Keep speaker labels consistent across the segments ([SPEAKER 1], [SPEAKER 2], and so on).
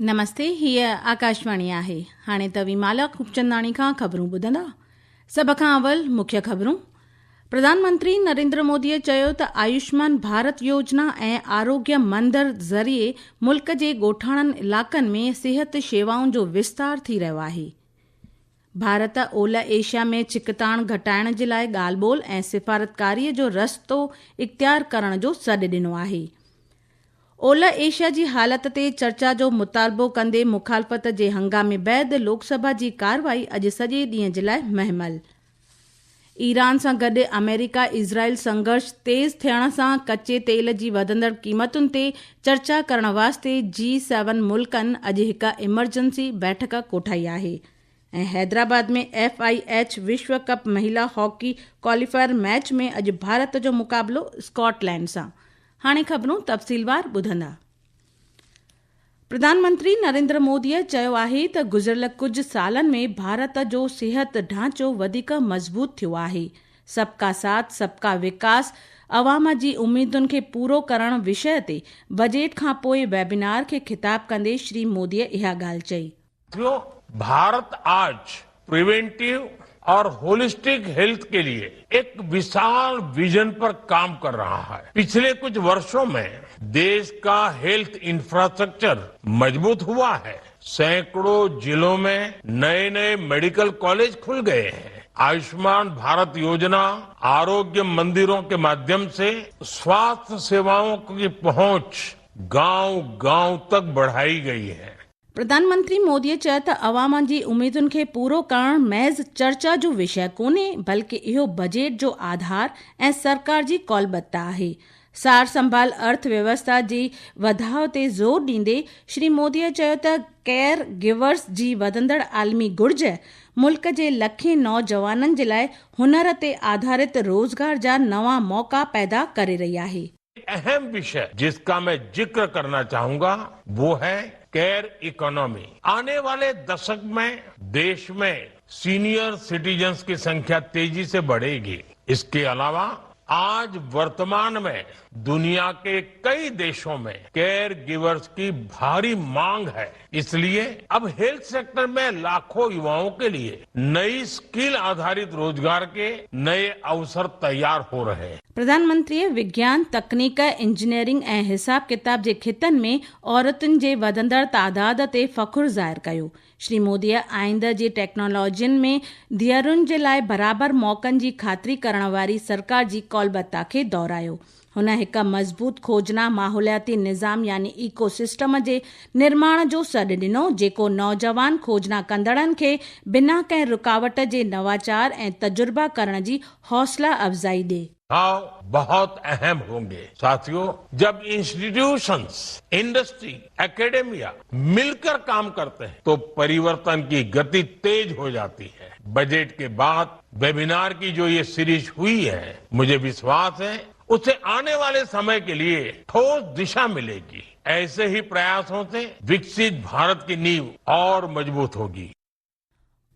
[SPEAKER 1] नमस्ते, हीअ आकाशवाणी आहे। हाणे तवी माला खूबचंदाणी खां ख़बरूं ॿुधंदा। सभ खां अवल मुख्य ख़बरूं। प्रधानमंत्री नरेंद्र मोदीअ चयो त आयुष्मान भारत योजना ऐं आरोग्य मंदिर ज़रिए मुल्क जे ॻोठाणनि इलाक़नि में सिहत शेवाउनि जो विस्तार थी रहियो आहे। भारत ओलह एशिया में चिकताण घटाइण जे लाइ ॻाल्हि ॿोल ऐं सिफ़ारतकारीअ जो रस्तो इख़्तियार करण जो सॾु ॾिनो आहे। ओलह एशिया जी हालत ते चर्चा जो मुतालबो कंदे मुखालफ़त जे हंगामे बैदि लोकसभा जी कार्रवाई अॼु सॼे ॾींहं जे लाइ महमल। ईरान सां गॾु अमेरिका इज़राइल संघर्ष तेज़ थियण सां कचे तेल जी वधंदड़ क़ीमतुनि ते चर्चा करण वास्ते G7 मुल्कनि अॼु हिकु इमरजेंसी बैठक कोठाई आहे ऐं हैदराबाद में FIH विश्व कप महिला हॉकी क्वालिफायर मैच में अॼु भारत जो मुक़ाबिलो स्कॉटलैंड सां। हाणे ख़बरूं तफ़सीलवार ॿुधंदा। प्रधानमंत्री नरेंद्र मोदीअ चयो आहे त गुज़िरियल कुझु सालनि में भारत जो सिहत ढांचो वधीक मज़बूत थियो आहे। सबका साथ सबका विकास अवाम जी उम्मीदुनि खे पूरो करण विषय ते बजट खां पोइ वेबिनार खे ख़िताब कंदे श्री मोदीअ इहा ॻाल्हि चई।
[SPEAKER 2] भारत आज प्रिवेंटिव और होलिस्टिक हेल्थ के लिए एक विशाल विजन पर काम कर रहा है। पिछले कुछ वर्षों में देश का हेल्थ इंफ्रास्ट्रक्चर मजबूत हुआ है। सैकड़ों जिलों में नए नए मेडिकल कॉलेज खुल गए हैं। आयुष्मान भारत योजना आरोग्य मंदिरों के माध्यम से स्वास्थ्य सेवाओं की पहुंच गांव-गांव तक बढ़ाई गई है।
[SPEAKER 1] प्रधानमंत्री मोदीअ चयो त अवाम जी उम्मीदुनि खे पूरो करण महज़ चर्चा जो विषय कोन्हे, बल्कि इहो बजट जो आधार ऐं सरकार जी कौलबत्ता आहे। सार संभाल अर्थव्यवस्था जी वधाउ ते ज़ोर ॾींदे श्री मोदीअ चयो त केयर गिवर्स जी वधंदड़ आलमी घुर्ज मुल्क जे लखें नौजवाननि जे लाइ हुनर ते आधारित रोज़गार जा नवां मौक़ा पैदा करे रही आहे।
[SPEAKER 2] अहम विषय जिसका मैं जिक्र करना चाहूंगा वो है केयर इकोनॉमी। आने वाले दशक में देश में सीनियर सिटीजन्स की संख्या तेजी से बढ़ेगी। इसके अलावा आज वर्तमान में दुनिया के कई देशों में केयर गिवर्स की भारी मांग है। इसलिए अब हेल्थ सेक्टर में लाखों युवाओं के लिए नई स्किल आधारित रोजगार के नए अवसर तैयार हो रहे हैं।
[SPEAKER 1] प्रधानमंत्री विज्ञान तकनीक इंजीनियरिंग ऐं हिसाब किताब जे खितनि में औरतुनि जे वधंदड़ तादाद ते फ़खुर ज़ाहिर कयो। श्री मोदीअ आईंदह जी टेक्नोलॉजियुनि में धीअरुनि जे लाइ बराबर मौक़नि जी ख़ातिरी करण वारी सरकार जी कौलबत्ता खे दोहरायो। हुन हिकु मज़बूत खोजना माहौलियाती निज़ाम यानी इकोसिस्टम जे निर्माण जो सॾु ॾिनो, जेको नौजवान खोजना कंदड़नि खे बिना कंहिं रुकावट जे नवाचार ऐं तजुर्बा करण जी हौसला अफ़जाई ॾे।
[SPEAKER 2] बहुत अहम होंगे। साथियों, जब इंस्टीट्यूशंस, इंडस्ट्री, एकेडेमिया मिलकर काम करते हैं तो परिवर्तन की गति तेज हो जाती है। बजट के बाद वेबिनार की जो ये सीरीज हुई है, मुझे विश्वास है उससे आने वाले समय के लिए ठोस दिशा मिलेगी। ऐसे ही प्रयासों से विकसित भारत की नींव और मजबूत होगी।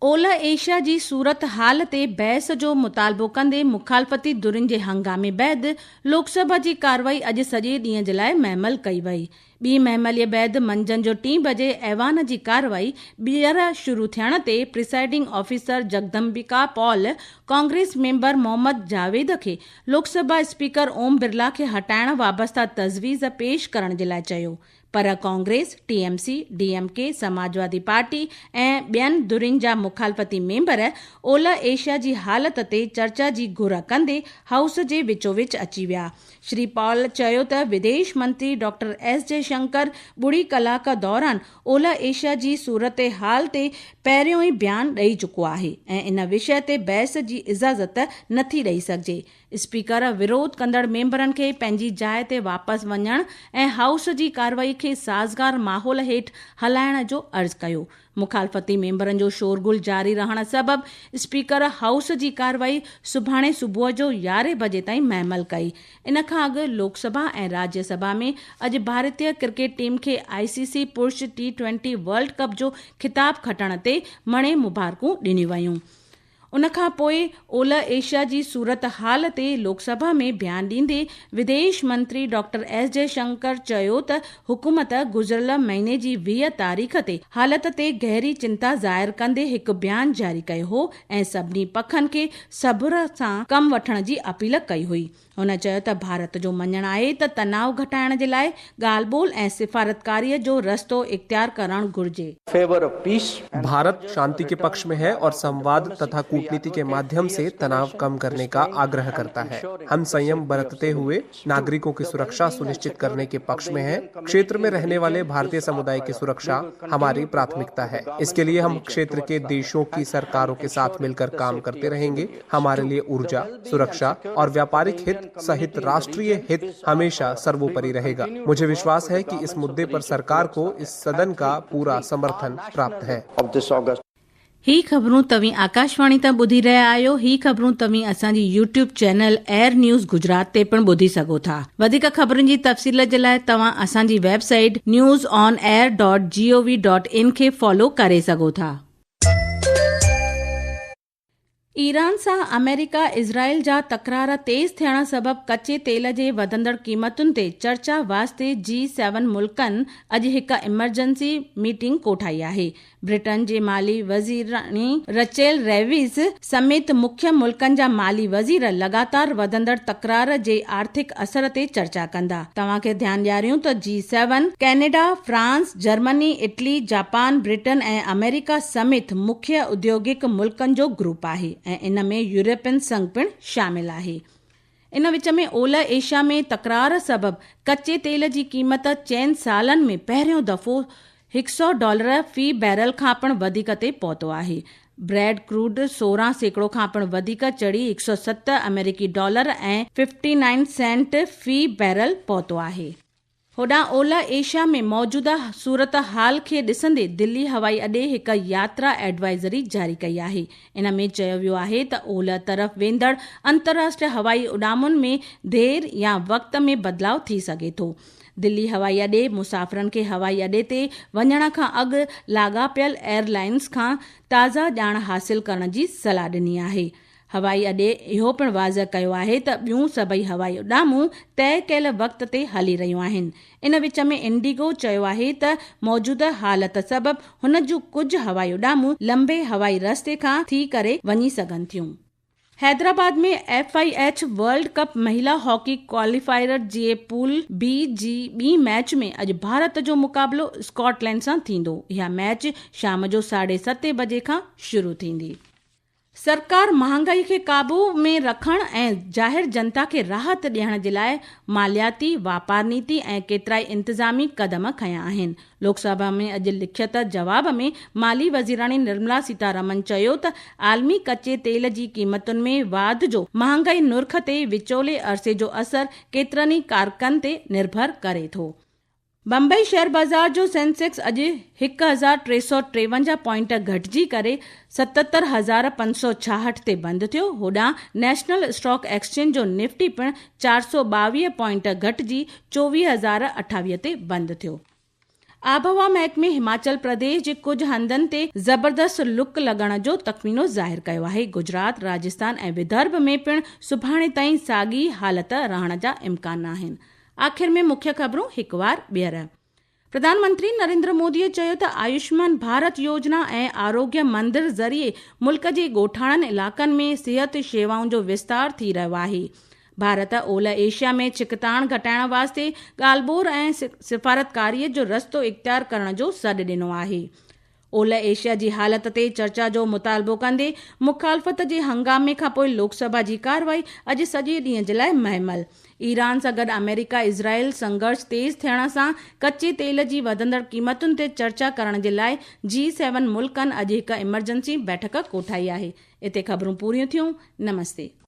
[SPEAKER 1] ओलह एशिया जी सूरत हाल ते बहस जो मुतालबो कंदे मुखालफ़ती धुरियुनि जे हंगामे बैदि लोकसभा जी कार्रवाई अॼु सॼे ॾींहं जे लाइ महमल कई वई। ॿी महमलीअ बैदि मंझंदि जो 3 बजे ऐवान जी कार्रवाई ॿीहर शुरू थियण ते presiding officer Jagdambika Paul Congress member Mohammad Javed खे लोकसभा स्पीकर ओम बिरला खे हटाइण वाबस्ता तजवीज़ पेश करण जे लाइ चयो। पर Congress, TMC, DMK, Samajwadi party ऐं ॿियनि धुरियुनि जा मुखालफ़ती मेंबर ओलह एशिया जी हालत ते चर्चा जी घुर कंदे हाउस जे विचो विच अची विया। श्री पॉल चयो त विदेश मंत्री डॉक्टर S जयशंकर 2 कलाक दौरान ओलह एशिया जी सूरत हाल ते पहिरियों ई बयानु ॾेई चुको आहे ऐं इन विषय ते बहस जी इजाज़त नथी ॾेई सघिजे। स्पीकर विरोध कंदड़ मेंबरनि खे पंहिंजी जाइ ते वापसि वञण ऐं हाउस जी कार्रवाई खे साज़गार माहौल हेठि हलाइण जो अर्ज़ु कयो। मुखालफ़ती मेंबरनि जो शोरगुल जारी रहण सबबि स्पीकर हाउस जी कार्रवाई सुभाणे सुबुह जो 11 बजे ताईं महमल कई। इन खां अॻु लोकसभा ऐं राज्यसभा में अॼु भारतीय क्रिकेट टीम खे ICC पुरुष T20 वर्ल्ड कप जो ख़िताब खटण ते मणे मुबारकूं ॾिनियूं वयूं। उन खां पोइ ओलह एशिया जी सूरत हाल ते लोकसभा में बयानु ॾींदे विदेश मंत्री डॉक्टर एस जयशंकर चयो त हुकूमत गुज़िरियल महीने जी 20 तारीख़ ते हालत ते गहरी चिंता ज़ाहिर कंदे हिकु बयानु जारी कयो हो ऐं सभिनी पखनि खे सब्र सां कमु वठण जी अपील कई हुई। हुन चयो त भारत जो मञणु आहे त तनाव घटाइण जे लाइ ॻाल्हि ॿोल ऐं सिफ़ारतकारीअ जो रस्तो इख्तियार करणु घुर्जे।
[SPEAKER 3] भारत शांति के पक्ष में है और संवाद तथा कूटनीति के माध्यम से तनाव कम करने का आग्रह करता है। हम संयम बरतते हुए नागरिकों की सुरक्षा सुनिश्चित करने के पक्ष में हैं। क्षेत्र में रहने वाले भारतीय समुदाय की सुरक्षा हमारी प्राथमिकता है। इसके लिए हम क्षेत्र के देशों की सरकारों के साथ मिलकर काम करते रहेंगे। हमारे लिए ऊर्जा, सुरक्षा और व्यापारिक हित सहित राष्ट्रीय हित हमेशा सर्वोपरि रहेगा। मुझे विश्वास है कि इस मुद्दे पर सरकार को इस सदन का पूरा समर्थन प्राप्त है।
[SPEAKER 1] ही ख़बरूं तव्हीं आकाशवाणी तां ॿुधी रहिया आहियो। ही ख़बरूं तव्हीं असांजी YouTube channel air news Gujarat ते पिणु ॿुधी सघो था। वधीक ख़बरुनि जी तफ़सील जे लाइ तव्हां असांजी वेबसाइट newsonair.gov.in खे फॉलो करे सघो था। ईरान सां अमेरिका इज़राइल जा तकरार तेज़ थियण सबबि कचे तेल जे वधंदड़ क़ीमतुनि ते चर्चा वास्ते G7 मुल्कनि अॼु हिकु इमरजेंसी मीटिंग कोठाई आहे। ब्रिटेन जे माली वज़ीराणी रचेल रेविस समेत मुख्य मुल्कनि जा माली वज़ीर लगातार वधंदड़ तकरार जे आर्थिक असर ते चर्चा कंदा। तव्हांखे ध्यानु ॾियारियूं त G7 Canada, France, Germany, Italy, Japan, Britain ऐं अमेरिका समेत मुख्य औद्योगिक मुल्कनि जो ग्रुप आहे ऐं इन में यूरोपियन संघ पिणु शामिल आहे। इन विच में ओलह एशिया में तकरार सबबि कचे तेल जी क़ीमत चइनि सालनि में पहिरियों दफ़ो $100 फी बैरल खां पिणु वधीक ते पहुतो आहे। ब्रेड क्रूड 16% खां पिणु वधीक चढ़ी $107 अमेरिकी ऐं 59 सेंट फी बैरल पहुतो आहे। होॾां ओलह एशिया में मौजूदा सूरत हाल खे ॾिसंदे दिल्ली हवाई अॾे हिकु यात्रा एडवाइज़री जारी कई आहे। इन में चयो वियो आहे त ओलह तरफ़ वेंदड़ अंतर्राष्ट्रीय हवाई उॾामुनि में देरि या वक़्त में बदिलाव थी सघे थो। दिल्ली हवाई अॾे मुसाफ़िरनि खे हवाई अॾे ते वञण खां अॻु लाॻापियल एयरलाइंस खां ताज़ा ॼाण हासिल करण जी सलाह ॾिनी आहे। हवाई अॾे इहो पिणु वाज़ह कयो आहे त ॿियूं सभई हवाई उॾामूं तइ कयल वक़्त ते हली रहियूं आहिनि। इन विच में इंडिगो चयो आहे त मौजूदा हालत सबबि हुन जूं कुझु हवाई उॾामूं लंबे हवाई रस्ते खां थी करे वञी सघनि थियूं। हैदराबाद में FIH वर्ल्ड कप महिला हॉकी क्वालिफायर जे पूल B जी ॿी मैच में अॼु भारत जो मुक़ाबिलो स्कॉटलैंड सां थींदो। इहा मैच शाम जो 7:30 बजे खां शुरू थींदी। सरकार महांगाई खे काबू में रखण ऐं ज़ाहिर जनता खे राहत ॾियण जे लाइ मालियाती वापार नीति ऐं केतिराई इंतज़ामी क़दम खयां आहिनि। लोकसभा में अॼु लिखियत जवाब में माली वज़ीराणी निर्मला सीतारमन चयो त आलमी कचे तेल जी क़ीमतुनि में वाध जो महांगाई नुर्ख ते विचोले अरसे जो असर केतिरनि ई कारकनि ते निर्भर करे थो। बम्बई शेयर बाज़ार जो सेंसेक्स अॼु 1353 पॉइंट घटिजी करे 77,566 ते बंदि थियो। होॾां नेशनल स्टॉक एक्सचेंज जो निफ्टी पिणु 422 पॉइंट घटिजी 24,028 ते बंदि थियो। आबहवा महकमे हिमाचल प्रदेश जे कुझु हंधनि ते ज़बरदस्त लुक लॻण जो तख़मीनो ज़ाहिर कयो आहे। गुजरात, राजस्थान ऐं विदर्भ में पिणु सुभाणे ताईं साॻी हालत रहण जा इम्कान आहिनि। आख़िर में मुख्य ख़बरूं हिकु बार ॿीहर। प्रधानमंत्री नरेंद्र मोदीअ चयो त आयुष्मान भारत योजना ऐं आरोग्य मंदिर ज़रिए मुल्क जे ॻोठाणनि इलाक़नि में सिहत शेवाउनि जो विस्तार थी रहियो आहे। भारत ओलह एशिया में छिकताण घटाइण वास्ते ॻाल्हि ॿोल ऐं सिफ़ारतकारीअ जो रस्तो इख्तियार करण जो सॾु ॾिनो आहे। ओलह एशिया जी हालत ते चर्चा जो मुतालबो कंदे मुखालफ़त जे हंगामे खां पोइ लोकसभा जी कार्रवाई अॼु सॼे ॾींहं जे लाइ महमल। ईरान सां गॾु अमेरिका इज़राइल संघर्ष तेज़ थियण सां कचे तेल जी वधंदड़ क़ीमतुनि ते चर्चा करण जे लाइ G7 मुल्कनि अॼु हिकु इमरजेंसी बैठक कोठाई आहे। इते ख़बरूं पूरियूं थियूं। नमस्ते।